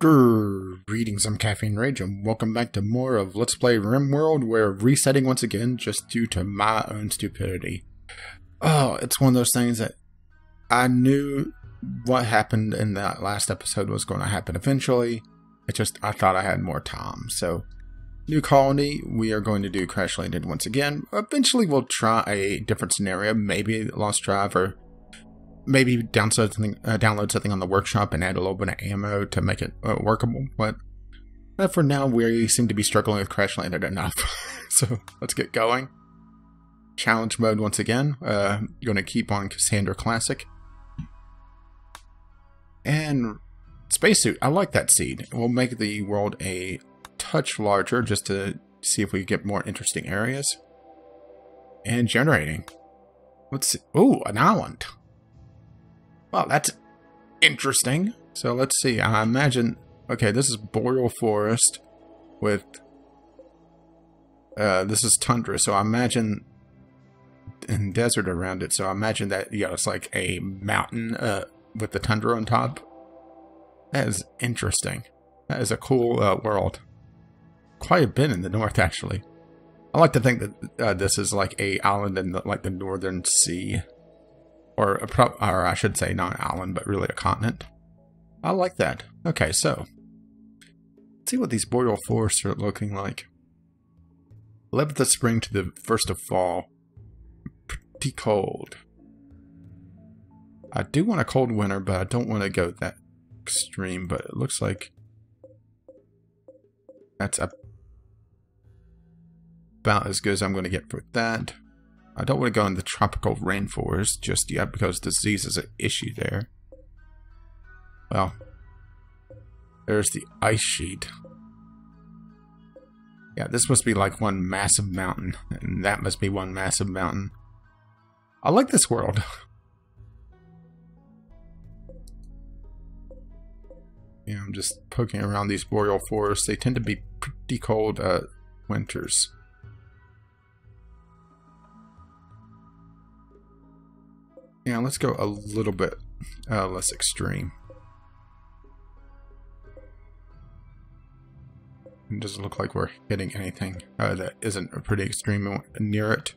Greetings, I'm Caffeine Rage, and welcome back to more of Let's Play Rimworld. We're resetting once again, just due to my own stupidity. Oh, it's one of those things that I knew what happened in that last episode was going to happen eventually. I thought I had more time. So, new colony, we are going to do Crash Landed once again. Eventually we'll try a different scenario, maybe Lost Drive, or maybe download something on the workshop and add a little bit of ammo to make it workable. But for now, we seem to be struggling with Crash Landed enough. So let's get going. Challenge mode once again. Going to keep on Cassandra Classic. And spacesuit. I like that seed. We'll make the world a touch larger just to see if we get more interesting areas. And generating. Let's see. Ooh, an island. Well, that's interesting. So let's see. I imagine... Okay, this is boreal forest with... this is tundra, so I imagine... and desert around it, so I imagine that, yeah, it's like a mountain with the tundra on top. That is interesting. That is a cool world. Quite a bit in the north, actually. I like to think that this is like a island in the northern sea. Or I should say not an island, but really a continent. I like that. Okay, so. Let's see what these boreal forests are looking like. 11th of spring to the 1st of fall. Pretty cold. I do want a cold winter, but I don't want to go that extreme. But it looks like that's about as good as I'm going to get for that. I don't want to go in the tropical rainforest just yet because disease is an issue there. Well, there's the ice sheet. Yeah, this must be like one massive mountain, and that must be one massive mountain. I like this world. Yeah, I'm just poking around these boreal forests. They tend to be pretty cold winters. Yeah, let's go a little bit less extreme. It doesn't look like we're hitting anything that isn't pretty extreme near it.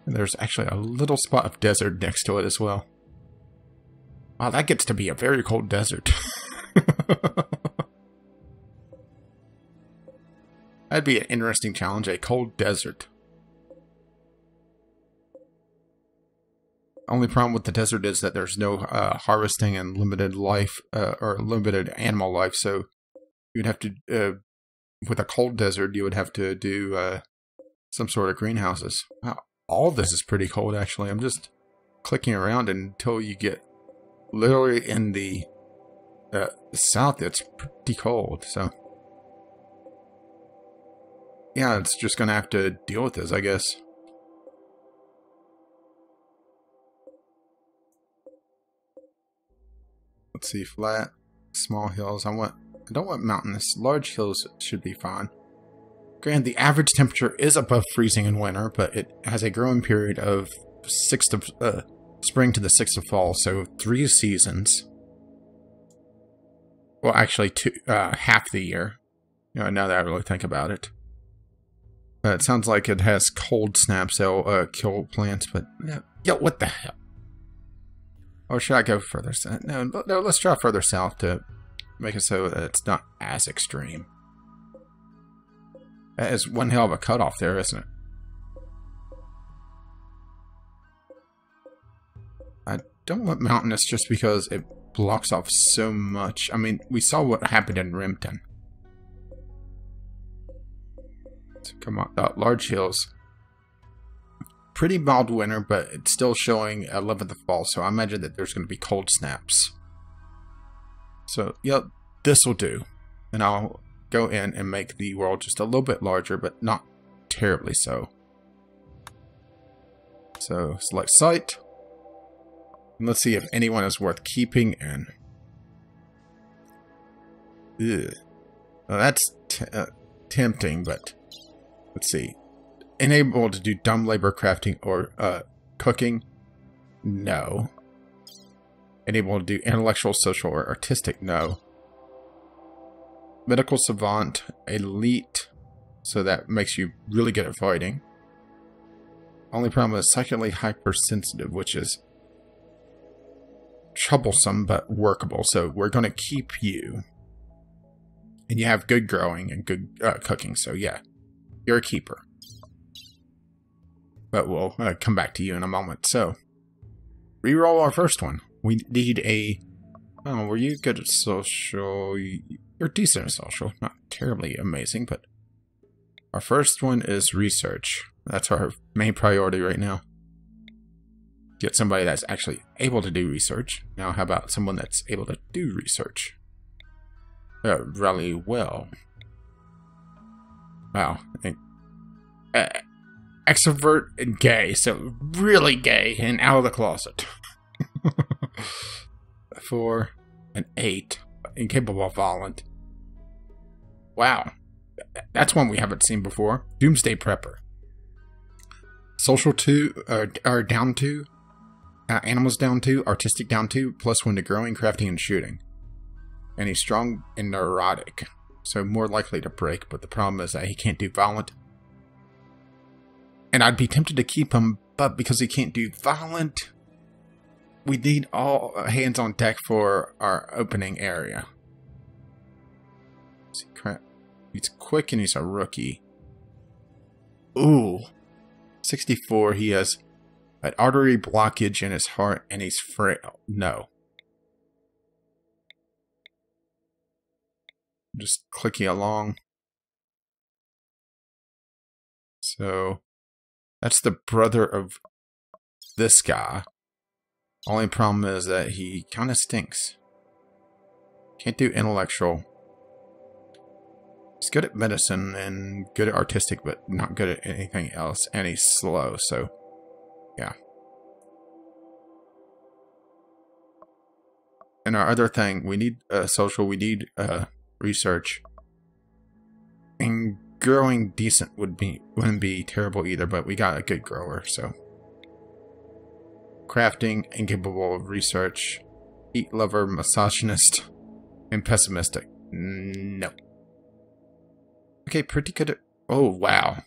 And there's actually a little spot of desert next to it as well. Wow, that gets to be a very cold desert. That'd be an interesting challenge, a cold desert. Only problem with the desert is that there's no harvesting and limited life, or limited animal life, so you'd have to, with a cold desert, you would have to do some sort of greenhouses. Wow, all this is pretty cold, actually. I'm just clicking around until you get literally in the south, it's pretty cold, so... Yeah, it's just going to have to deal with this, I guess. Let's see, flat, small hills. I don't want mountainous. Large hills should be fine. Granted, the average temperature is above freezing in winter, but it has a growing period of spring to the 6th of fall, so 3 seasons. Well, actually, half the year. You know, now that I really think about it. It sounds like it has cold snaps that'll kill plants, but yo, what the hell? Or should I go further south? No, let's try further south to make it so that it's not as extreme. That is one hell of a cutoff there, isn't it? I don't want mountainous just because it blocks off so much. I mean, we saw what happened in Rimpton. So come on, large hills. Pretty mild winter, but it's still showing 11th of fall, so I imagine that there's going to be cold snaps. So, yep, this will do. And I'll go in and make the world just a little bit larger, but not terribly so. So, select site. And let's see if anyone is worth keeping in. Ugh. Well, that's tempting, but let's see. Enable to do dumb labor crafting or cooking? No. Enable to do intellectual, social, or artistic? No. medical savant, elite, so that makes you really good at fighting. Only problem is psychically hypersensitive, which is troublesome but workable. So we're going to keep you. And you have good growing and good cooking, so yeah, you're a keeper. But we'll come back to you in a moment. So, reroll our first one. We need a... Oh, were you good at social? You're decent at social. Not terribly amazing, but... Our first one is research. That's our main priority right now. Get somebody that's actually able to do research. Now, how about someone that's able to do research? Really well. Wow. Extrovert and gay, so really gay and out of the closet. 4, an 8, incapable of violent. Wow. That's one we haven't seen before. Doomsday Prepper. Social 2, or down 2. Animals down 2, artistic down 2, +1 to growing, crafting, and shooting. And he's strong and neurotic, so more likely to break, but the problem is that he can't do violent. And I'd be tempted to keep him, but because he can't do violent, we need all hands on deck for our opening area. He's quick and he's a rookie. Ooh. 64, he has an artery blockage in his heart and he's frail. No. Just clicking along. So, that's the brother of this guy. Only problem is that he kind of stinks. Can't do intellectual. He's good at medicine and good at artistic, but not good at anything else. And he's slow, so yeah. And our other thing, we need social, we need research. And growing decent wouldn't be terrible either, but we got a good grower, so. Crafting, incapable of research, eat lover, misogynist, and pessimistic. No. Okay, pretty good at... Oh, wow.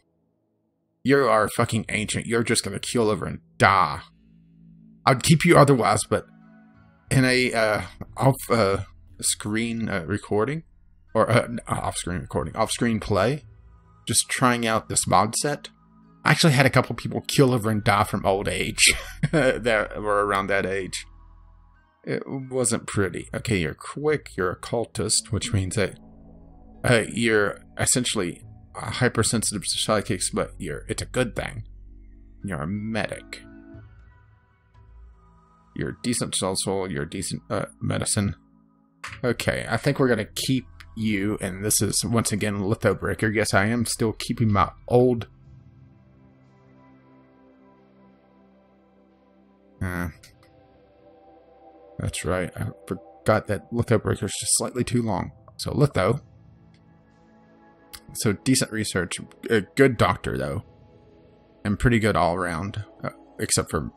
You are fucking ancient. You're just gonna keel over and die. I'd keep you otherwise, but in a off-screen recording, or off-screen recording, off-screen play, just trying out this mod set, I actually had a couple people keel over and die from old age that were around that age. It wasn't pretty. Okay, you're quick, you're a cultist, which means that you're essentially hypersensitive to psychics, but it's a good thing. You're a medic. You're decent social, you're decent medicine. Okay, I think we're going to keep you, and this is, once again, Lithobreaker. Yes, I am still keeping my old... that's right, I forgot that Lithobreaker is just slightly too long. So, Litho. So, decent research. A good doctor, though. And pretty good all around. Except for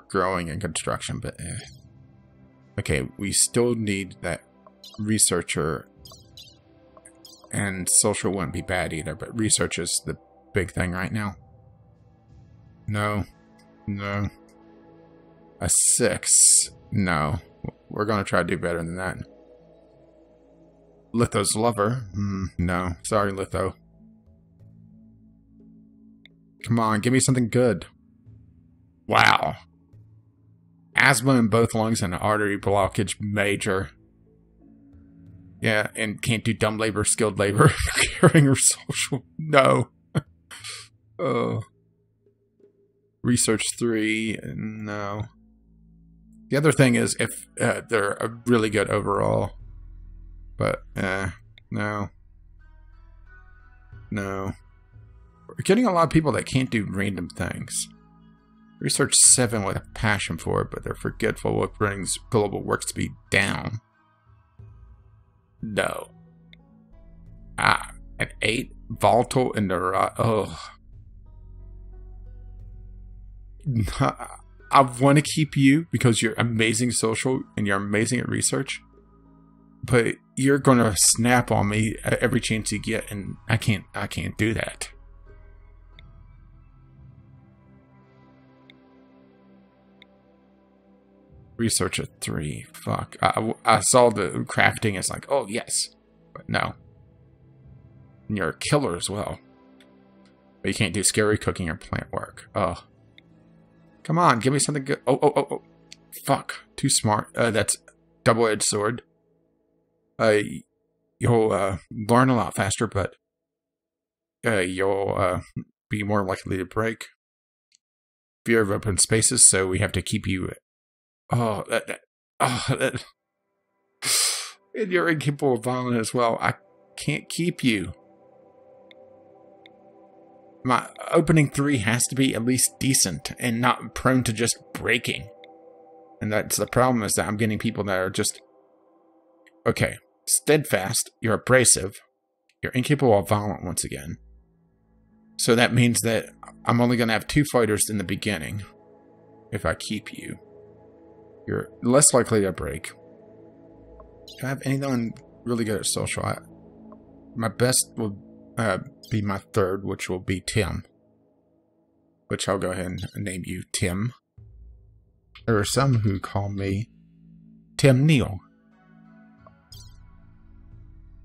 growing and construction, but okay, we still need that researcher, and social wouldn't be bad either, but research is the big thing right now. No. A 6. No. We're going to try to do better than that. Litho's lover. No. Sorry, Litho. Come on, give me something good. Wow. Asthma in both lungs and an artery blockage major. Yeah, and can't do dumb labor, skilled labor, caring or social. No. Oh. Research 3. No. The other thing is if they're a really good overall. But, no. No. We're getting a lot of people that can't do random things. Research 7 with a passion for it, but they're forgetful, what brings global work speed down. No. An 8, volatile and I want to keep you because you're amazing social and you're amazing at research. but you're gonna snap on me every chance you get, and I can't do that. Researcher 3. Fuck. I saw the crafting. It's like, oh yes, but no. And you're a killer as well. But you can't do scary cooking or plant work. Oh. Come on, give me something good. Oh. Fuck. Too smart. That's double-edged sword. You'll learn a lot faster, but you'll be more likely to break. Fear of open spaces, so we have to keep you. And you're incapable of violence as well. I can't keep you. My opening 3 has to be at least decent and not prone to just breaking. And that's the problem, is that I'm getting people that are just... Okay, steadfast, you're abrasive, you're incapable of violence once again. So that means that I'm only going to have 2 fighters in the beginning if I keep you. You're less likely to break. Do I have anyone really good at social? My best will be my 3rd, which will be Tim. Which I'll go ahead and name you Tim. There are some who call me Tim Neal.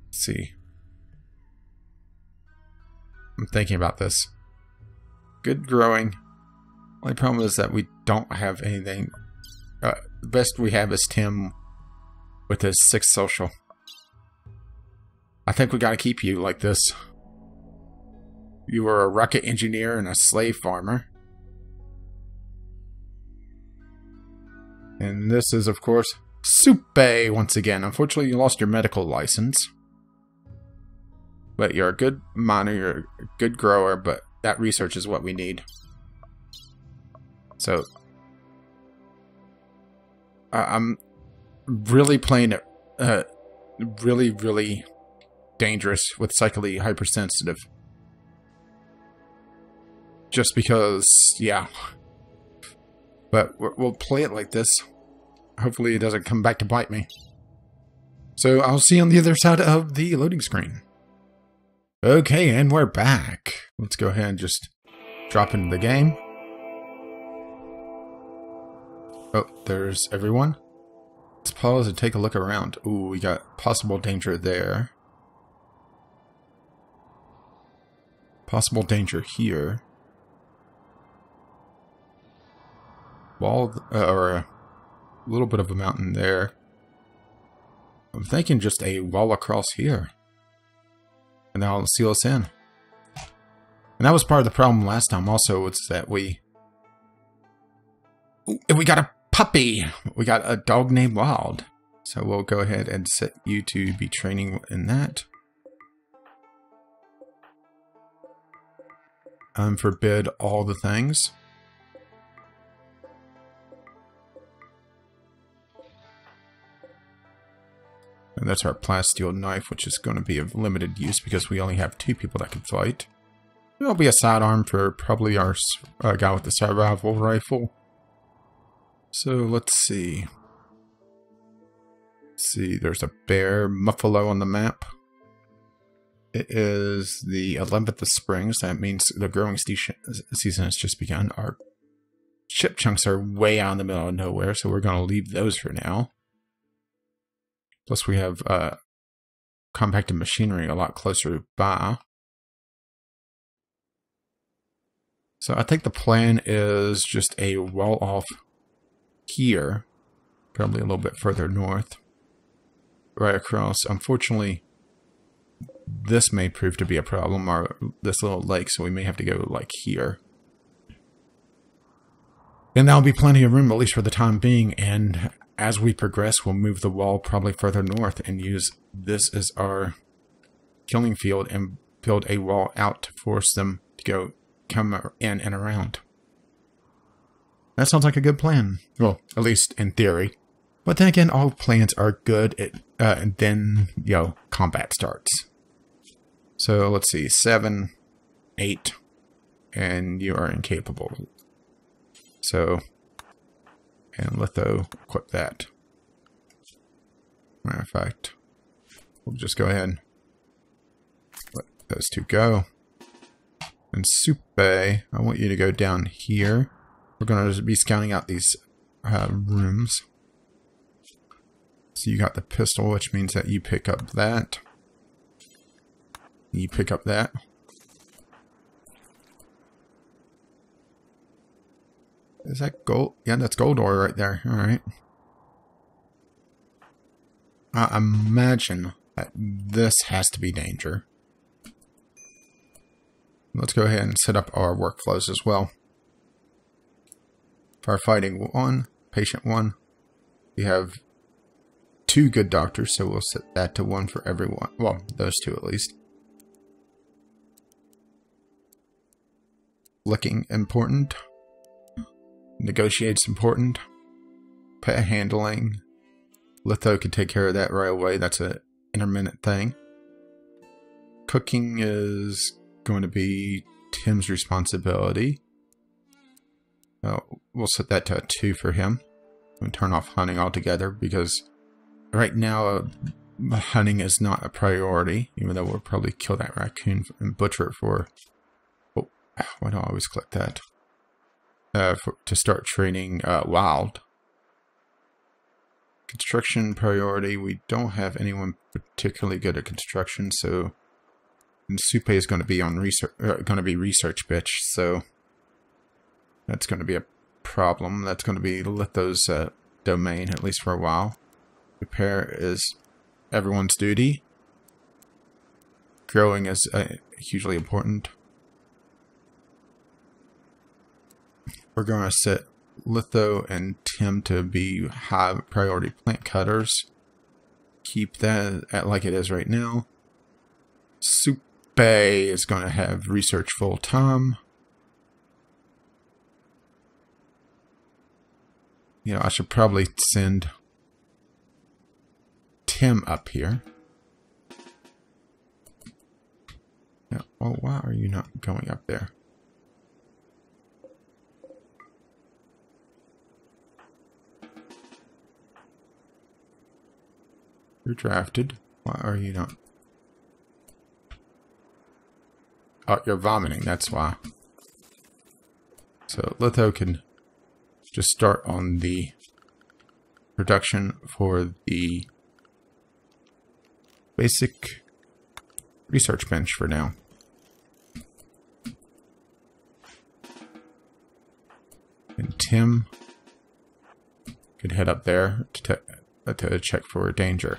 Let's see. I'm thinking about this. Good growing. Only problem is that we don't have anything. The best we have is Tim with his 6th social. I think we gotta keep you like this. You were a rocket engineer and a slave farmer. And this is, of course, Supe once again. Unfortunately, you lost your medical license. But you're a good miner, you're a good grower, but that research is what we need. So... I'm really playing it really dangerous with psychically hypersensitive. Just because, yeah. But we'll play it like this. Hopefully it doesn't come back to bite me. So I'll see you on the other side of the loading screen. Okay, and we're back. Let's go ahead and just drop into the game. Oh, there's everyone. Let's pause and take a look around. Ooh, we got possible danger there. Possible danger here. Wall, or a little bit of a mountain there. I'm thinking just a wall across here. And that'll seal us in. And that was part of the problem last time also, was that we got a puppy. We got a dog named Wild. So we'll go ahead and set you to be training in that. Unforbid all the things. And that's our plasteel knife, which is going to be of limited use because we only have 2 people that can fight. There'll be a sidearm for probably our guy with the survival rifle. So let's see. There's a bear muffalo on the map. It is the 11th of spring, so that means the growing season has just begun. Our ship chunks are way out in the middle of nowhere, so we're going to leave those for now. Plus we have compacted machinery a lot closer by. So I think the plan is just a wall off here, probably a little bit further north, right across. Unfortunately, this may prove to be a problem, or this little lake, so we may have to go like here. And that'll be plenty of room, at least for the time being, and as we progress, we'll move the wall probably further north and use this as our killing field and build a wall out to force them to come in and around. That sounds like a good plan. Well, at least in theory. But then again, all plans are good, and then, combat starts. So, let's see, 7, 8, and you are incapable. So, and litho, equip that. Matter of fact, we'll just go ahead and let those two go. And Soupe, I want you to go down here. We're going to be scouting out these rooms. So you got the pistol, which means that you pick up that. You pick up that. Is that gold? Yeah, that's gold ore right there. Alright. I imagine that this has to be danger. Let's go ahead and set up our workflows as well. Firefighting 1, patient 1. We have 2 good doctors, so we'll set that to 1 for everyone. Well, those 2 at least. Looking important. Negotiate's important. Pet handling. Litho could take care of that right away. That's an intermittent thing. Cooking is going to be Tim's responsibility. We'll set that to a 2 for him. We'll turn off hunting altogether because right now hunting is not a priority, even though we'll probably kill that raccoon and butcher it for... Oh, why do I always click that? To start training wild. Construction priority, we don't have anyone particularly good at construction, so Soupe is going to be on research, research bitch, so that's going to be a problem. That's going to be Litho's domain, at least for a while. Repair is everyone's duty. Growing is hugely important. We're going to set Litho and Tim to be high priority plant cutters. Keep that at like it is right now. Soupe is going to have research full time. You know, I should probably send Tim up here. Yeah, well, why are you not going up there? You're drafted. Why are you not? Oh, you're vomiting, that's why. So Litho can just start on the production for the basic research bench for now. And Tim could head up there to check for danger.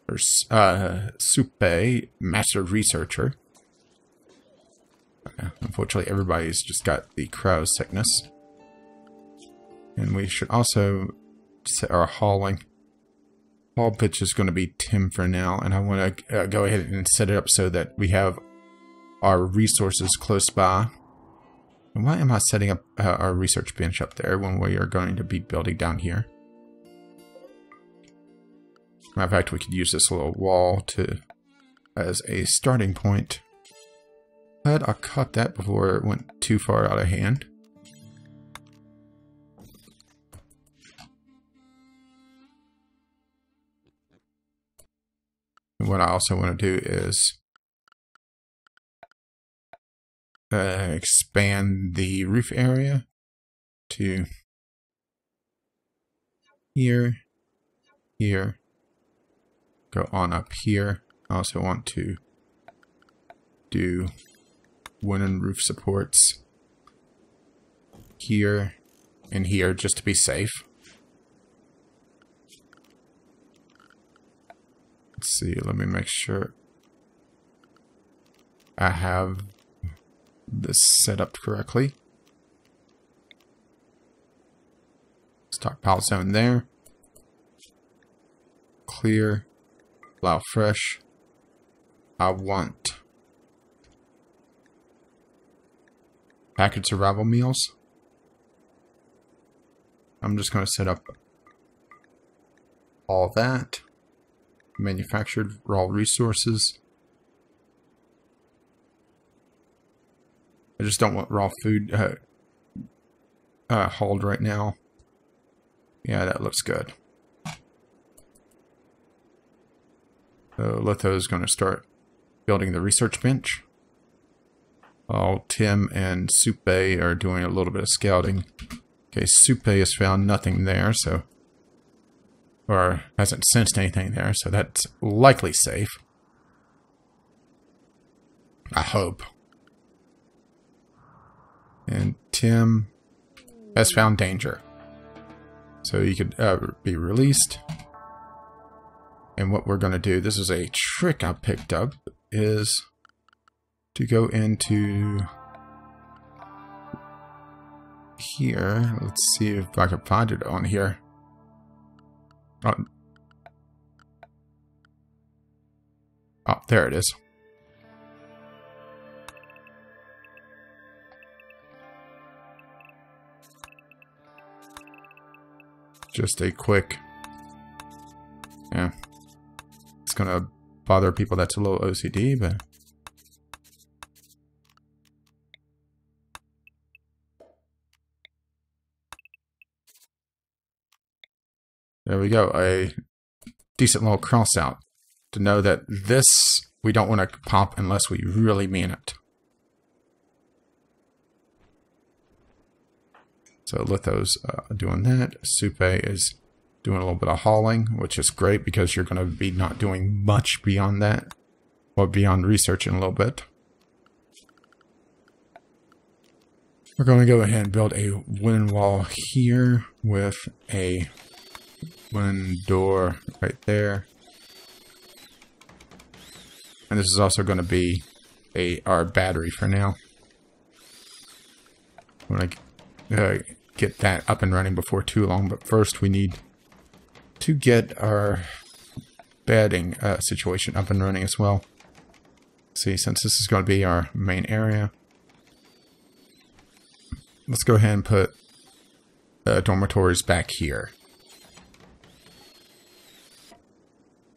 There's Soupe, master researcher. Unfortunately, everybody's just got the crow sickness. And we should also set our hauling. Haul pitch is going to be Tim for now, and I want to go ahead and set it up so that we have our resources close by. And why am I setting up our research bench up there when we are going to be building down here? Matter of fact, we could use this little wall as a starting point. Glad I caught that before it went too far out of hand. And what I also want to do is expand the roof area to here, here. Go on up here. I also want to do wooden roof supports here and here just to be safe. Let's see, let me make sure I have this set up correctly. Stockpile zone there. Clear. Allow fresh. I want packaged survival meals. I'm just going to set up all that. Manufactured raw resources. I just don't want raw food hauled right now. Yeah, that looks good. So Litho's going to start building the research bench. While Tim and Supe are doing a little bit of scouting. Okay, Supe has found nothing there, so... or hasn't sensed anything there, so that's likely safe. I hope. And Tim has found danger. So you could be released. And what we're going to do, this is a trick I picked up, is to go into here. Let's see if I can find it on here. Oh, there it is. Just a quick... yeah. It's gonna bother people that's a little OCD, but... there we go. A decent little cross out to know that this we don't want to pop unless we really mean it. So Litho's doing that. Supe is doing a little bit of hauling, which is great because you're going to be not doing much beyond that. Or beyond research in a little bit. We're going to go ahead and build a wooden wall here with a wooden door right there. And this is also going to be our battery for now. I want to get that up and running before too long, but first we need to get our bedding situation up and running as well. See, since this is going to be our main area, let's go ahead and put dormitories back here.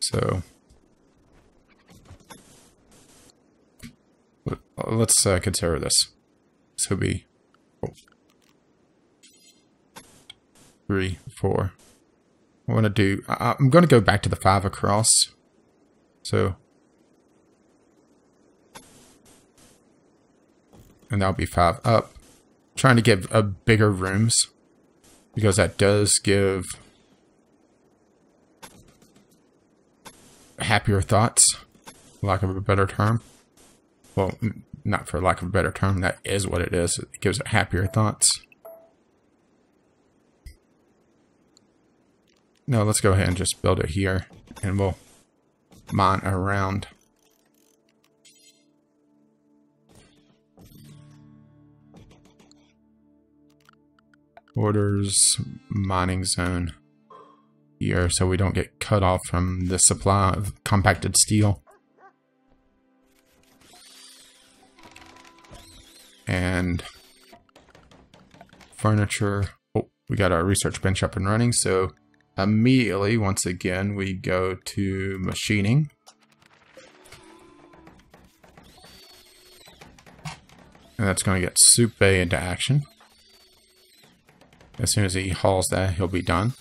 So let's consider this. This will be 3, 4. I want to do. I'm going to go back to the 5 across. So, and that'll be 5 up. Trying to give bigger rooms because that does give happier thoughts, for lack of a better term. Well, not for lack of a better term, that is what it is. It gives it happier thoughts. No, let's go ahead and just build it here, and we'll mine around. Orders mining zone here, so we don't get cut off from the supply of compacted steel. And furniture. Oh, we got our research bench up and running, so immediately, once again, we go to machining. And that's going to get Supe into action. As soon as he hauls that, he'll be done.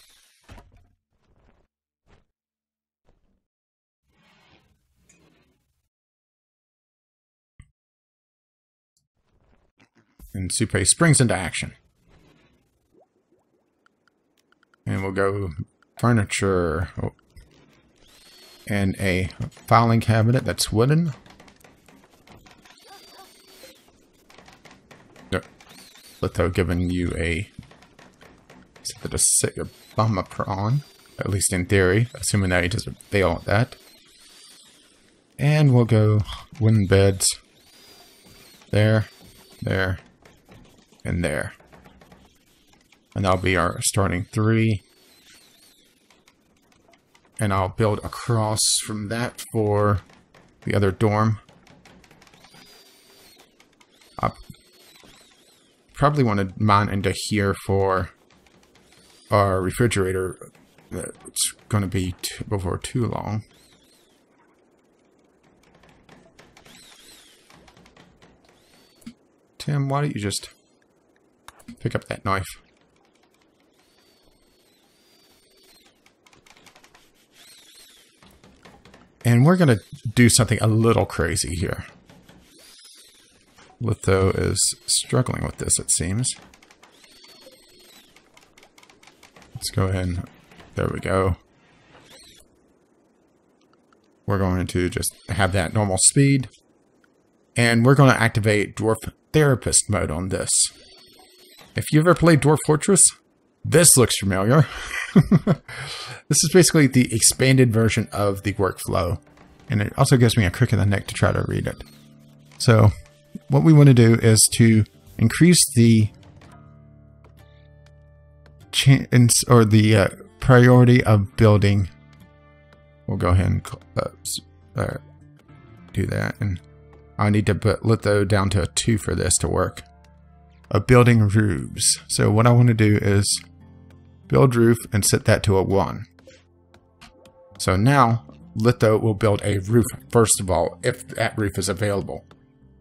And Supe springs into action. And we'll go furniture. Oh. And a filing cabinet that's wooden. Litho giving you something to sit your bum up on. At least in theory. Assuming that he doesn't fail at that. And we'll go wooden beds. There. There. And there. And that'll be our starting 3. And I'll build across from that for the other dorm. I probably want to mine into here for our refrigerator. It's going to be before too long. Tim, why don't you just pick up that knife? And we're going to do something a little crazy here. Litho is struggling with this, it seems. Let's go ahead and... There we go. We're going to just have that normal speed. And we're going to activate Dwarf Therapist mode on this. If you ever played Dwarf Fortress, this looks familiar. This is basically the expanded version of the workflow. And it also gives me a crick in the neck to try to read it. So, what we want to do is to increase the chance or the priority of building. We'll go ahead and do that. And I need to put litho down to a 2 for this to work. Of building roofs. So what I want to do is build roof and set that to a 1. So now litho will build a roof first of all, if that roof is available.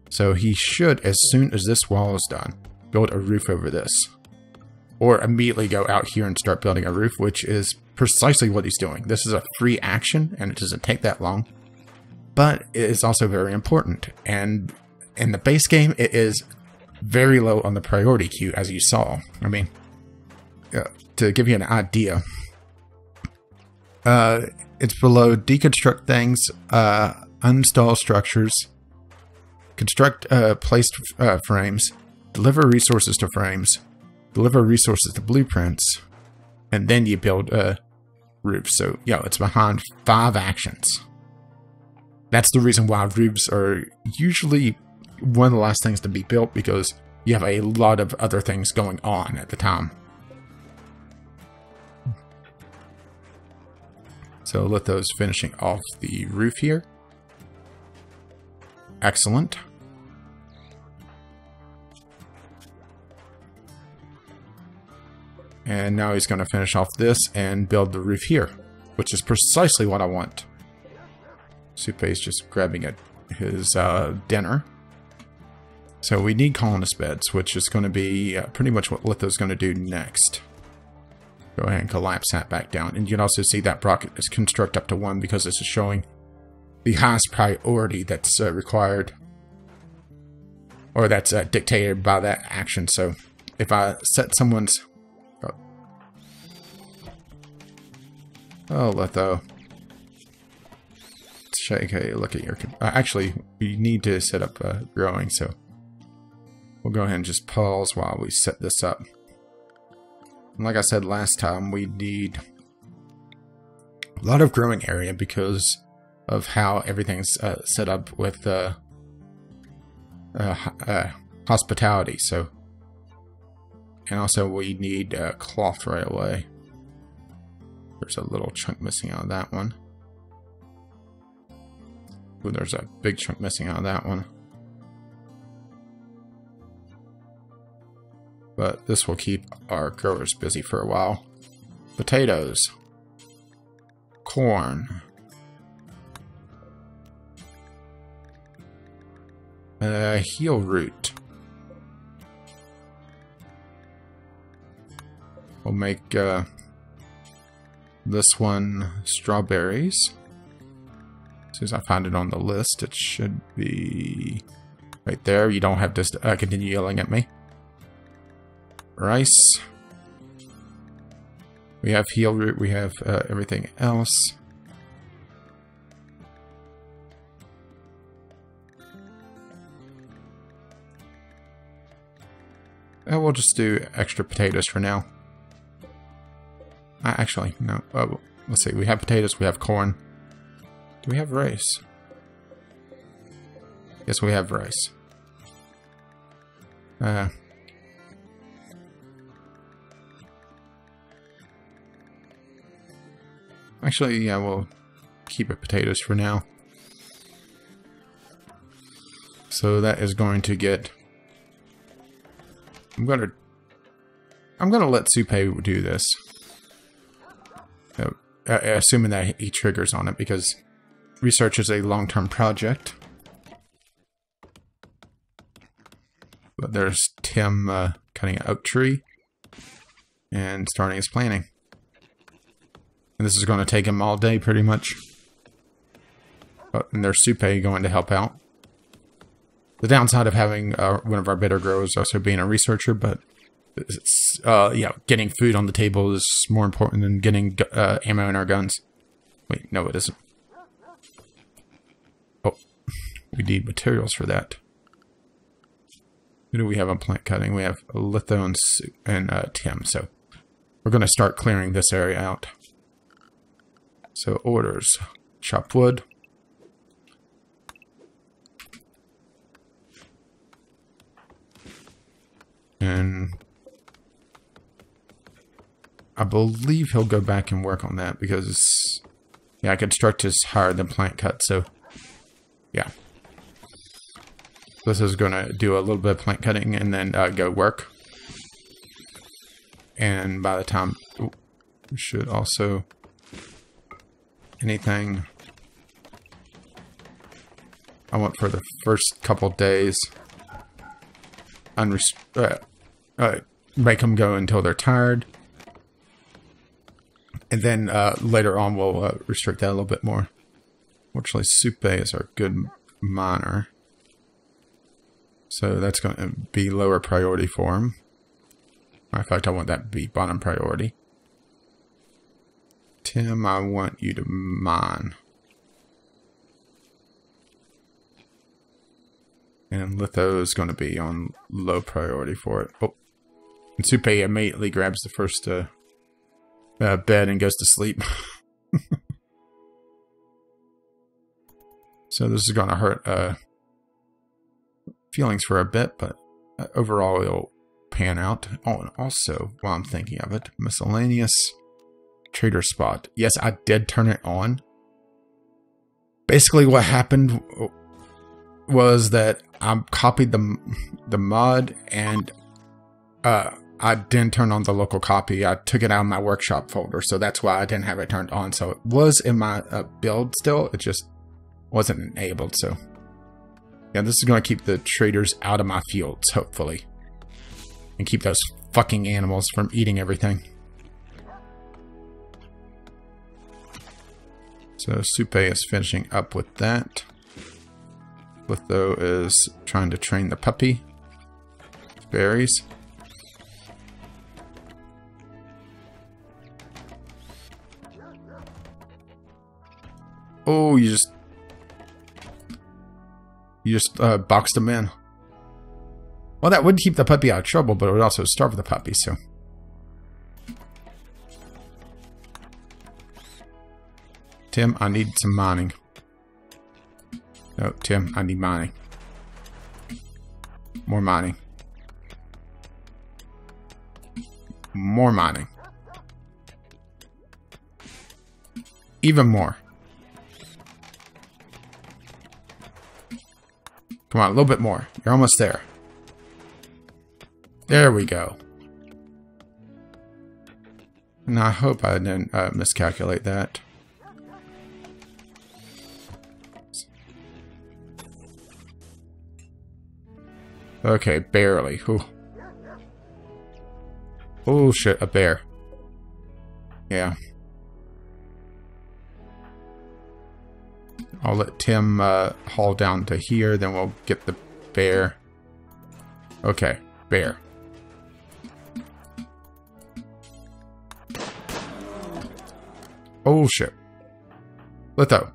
So he should, as soon as this wall is done, build a roof over this. Or immediately go out here and start building a roof, which is precisely what he's doing. This is a free action and it doesn't take that long. But it is also very important. And in the base game, it is very low on the priority queue, as you saw. I mean, to give you an idea, it's below deconstruct things, uninstall structures, construct placed frames, deliver resources to frames, deliver resources to blueprints, and then you build roofs. So, yeah, it's behind 5 actions. That's the reason why roofs are usually one of the last things to be built, because you have a lot of other things going on at the time. So litho's finishing off the roof here. Excellent. And now he's going to finish off this and build the roof here, which is precisely what I want. Supei's just grabbing his dinner. So we need colonist beds, which is going to be pretty much what litho's going to do next. Go ahead and collapse that back down. And you can also see that bracket is construct up to 1 because this is showing the highest priority that's required. Or that's dictated by that action. So if I set someone's... Oh, litho. Okay, look at your... actually, we need to set up growing, so... We'll go ahead and just pause while we set this up. And like I said last time, we need a lot of growing area because of how everything's set up with hospitality. So, and also we need cloth right away. There's a little chunk missing out of that one. Ooh, there's a big chunk missing out of that one. But this will keep our growers busy for a while. Potatoes. Corn. Heel root. We'll make this one strawberries. As soon as I find it on the list, it should be right there. You don't have to continue yelling at me. Rice. We have heel root. We have everything else. We'll just do extra potatoes for now. Actually, no. Let's see. We have potatoes. We have corn. Do we have rice? Yes, we have rice. Actually, yeah, we'll keep it potatoes for now. So that is going to get... I'm gonna let Supei do this. Assuming that he triggers on it, because research is a long-term project. But there's Tim cutting an oak tree and starting his planting. And this is going to take him all day, pretty much. And there's Supe going to help out. The downside of having one of our better growers also being a researcher, but it's, yeah, getting food on the table is more important than getting ammo in our guns. Wait, no, it isn't. Oh, we need materials for that. Who do we have on plant cutting? We have Litho and Tim, so we're going to start clearing this area out. So orders, chop wood. And I believe he'll go back and work on that because, yeah, construct is higher than plant cut, so, yeah. This is going to do a little bit of plant cutting and then go work. And by the time, we should also, anything I want for the first couple days, make them go until they're tired. And then later on we'll restrict that a little bit more. Fortunately, Supe is our good miner. So that's going to be lower priority for him. Matter of fact, I want that to be bottom priority. Tim, I want you to mine. And Litho is going to be on low priority for it. Oh, and Supe immediately grabs the first bed and goes to sleep. So this is going to hurt feelings for a bit, but overall it'll pan out. Oh, and also, while I'm thinking of it, miscellaneous trader spot. Yes, I did turn it on. Basically what happened was that I copied the mod and I didn't turn on the local copy. I took it out of my workshop folder, so that's why I didn't have it turned on. So it was in my build still, it just wasn't enabled. So yeah, this is going to keep the traders out of my fields, hopefully, and keep those fucking animals from eating everything. So Supe is finishing up with that. Litho is trying to train the puppy. Berries. Oh, you just boxed him in. Well, that would keep the puppy out of trouble, but it would also starve the puppy, so. Tim, I need some mining. No, Tim, I need mining. More mining. More mining. Even more. Come on, a little bit more. You're almost there. There we go. And I hope I didn't miscalculate that. Okay, barely. Ooh. Oh shit, a bear. Yeah. I'll let Tim haul down to here, then we'll get the bear. Okay, bear. Oh shit. Litho.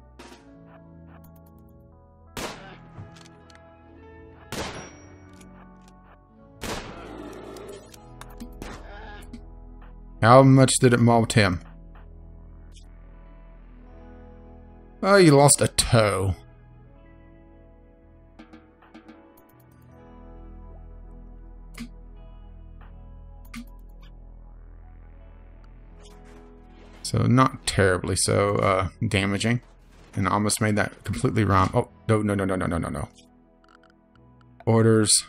How much did it maul Tim? Oh, you lost a toe. So not terribly so damaging. And I almost made that completely wrong. Oh, no. Orders.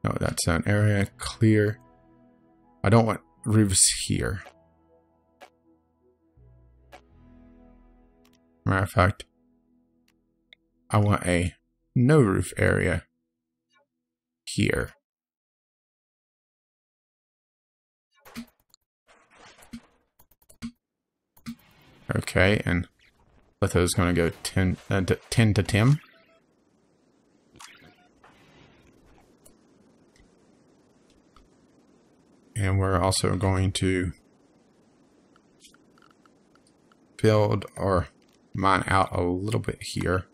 No, that's an area clear. I don't want roofs here. Matter of fact, I want a no roof area here. Okay, and Litho's going to go 10 to Tim. And we're also going to build or mine out a little bit here.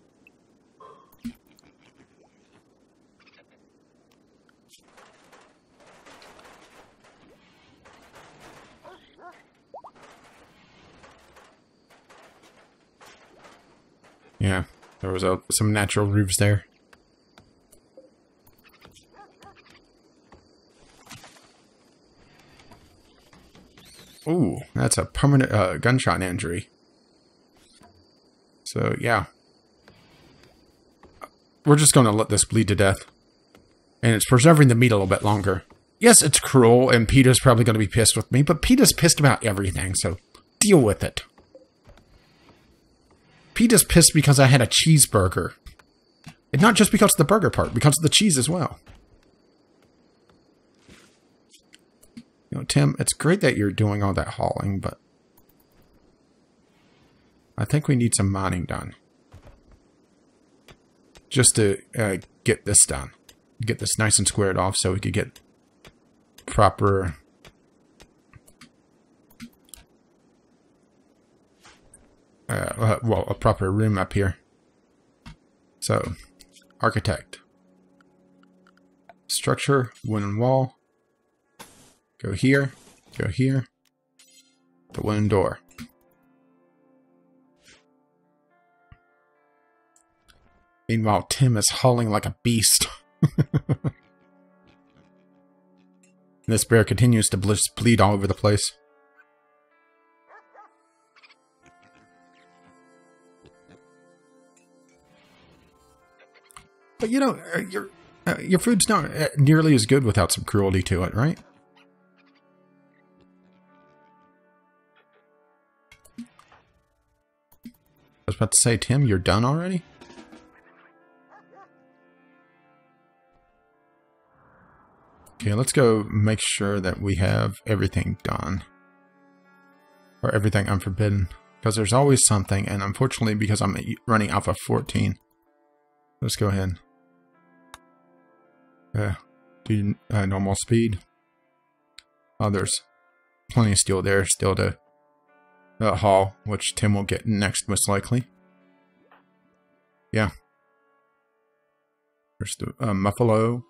Yeah, there was some natural roofs there. Ooh, that's a permanent gunshot injury. So, yeah. We're just going to let this bleed to death. And it's preserving the meat a little bit longer. Yes, it's cruel, and PETA's probably going to be pissed with me, but PETA's pissed about everything, so deal with it. PETA's pissed because I had a cheeseburger. And not just because of the burger part, because of the cheese as well. You know, Tim, it's great that you're doing all that hauling, but I think we need some mining done. Just to get this done. Get this nice and squared off so we could get proper... well, a proper room up here. So, architect. Structure, wooden wall. Go here, go here. The wooden door. Meanwhile, Tim is hauling like a beast. This bear continues to bleed all over the place. But you know, your food's not nearly as good without some cruelty to it, right? I was about to say, Tim, you're done already? Okay, let's go make sure that we have everything done. Or everything unforbidden. Because there's always something, and unfortunately, because I'm running Alpha 14, let's go ahead. Do normal speed. Oh, there's plenty of steel there still to haul, which Tim will get next, most likely. Yeah. There's the Muffalo.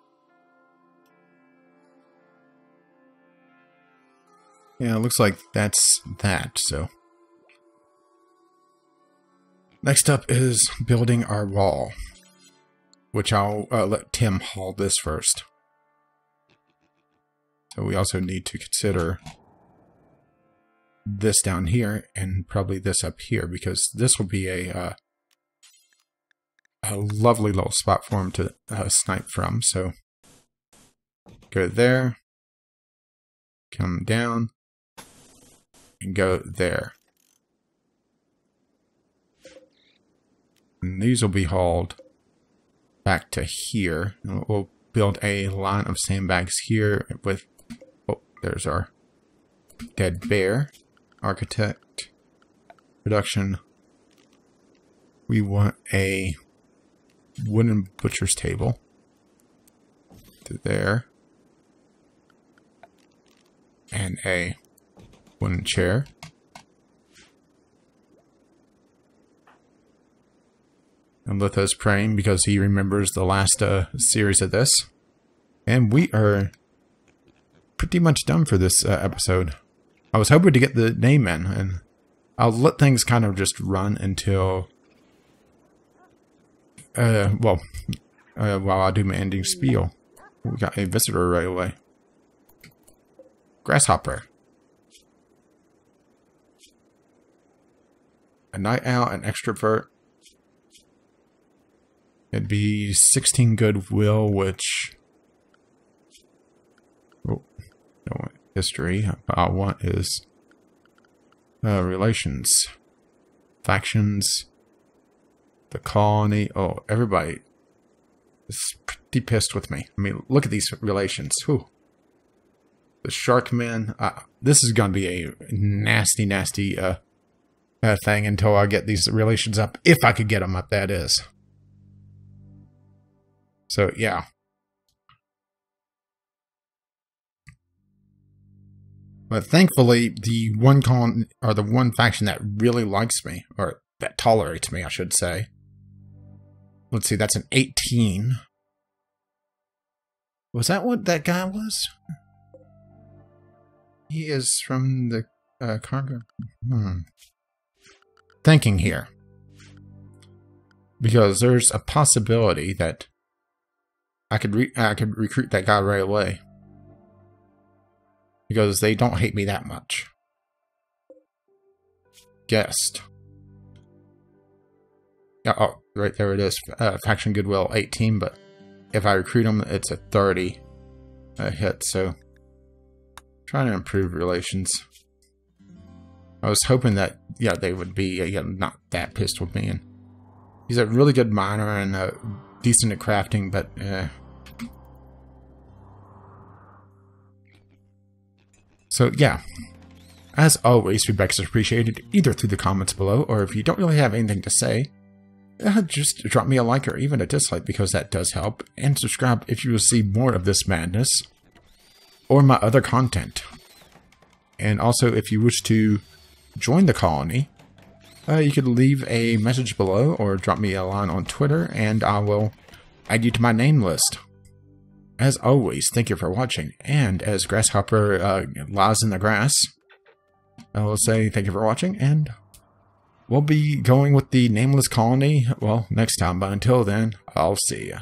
Yeah, it looks like that's that, so. Next up is building our wall, which I'll let Tim haul this first. So we also need to consider this down here and probably this up here, because this will be a lovely little spot for him to snipe from. So go there, come down, and go there. And these will be hauled back to here. And we'll build a line of sandbags here with, oh, there's our dead bear. Architect, production. We want a wooden butcher's table to there. And a wooden chair. And Litho's praying because he remembers the last series of this. And we are pretty much done for this episode. I was hoping to get the name in, and I'll let things kind of just run until, while I do my ending spiel. We got a visitor right away. Grasshopper. A night owl, an extrovert. It'd be 16 goodwill, which... Oh, no, history. What I want is relations. Factions. The colony. Oh, everybody is pretty pissed with me. I mean, look at these relations. Whew. The Sharkmen. This is going to be a nasty, nasty thing until I get these relations up. If I could get them up, that is. So, yeah. But thankfully, the one faction that really likes me, or that tolerates me, I should say. Let's see, that's an 18. Was that what that guy was? He is from the cargo. Thinking here. Because there's a possibility that I could recruit that guy right away. Because they don't hate me that much. Guest. Oh, right there it is. Faction Goodwill 18, but if I recruit them, it's a 30 hit, so trying to improve relations. I was hoping that, yeah, they would be not that pissed with me. And he's a really good miner and decent at crafting, but so, yeah. As always, feedback is appreciated either through the comments below, or if you don't really have anything to say, just drop me a like or even a dislike, because that does help. And subscribe if you will see more of this madness, or my other content. And also, if you wish to join the colony, you could leave a message below, or drop me a line on Twitter, and I will add you to my name list. As always, thank you for watching, and as Grasshopper lies in the grass, I will say thank you for watching, and we'll be going with the nameless colony, well, next time, but until then, I'll see ya.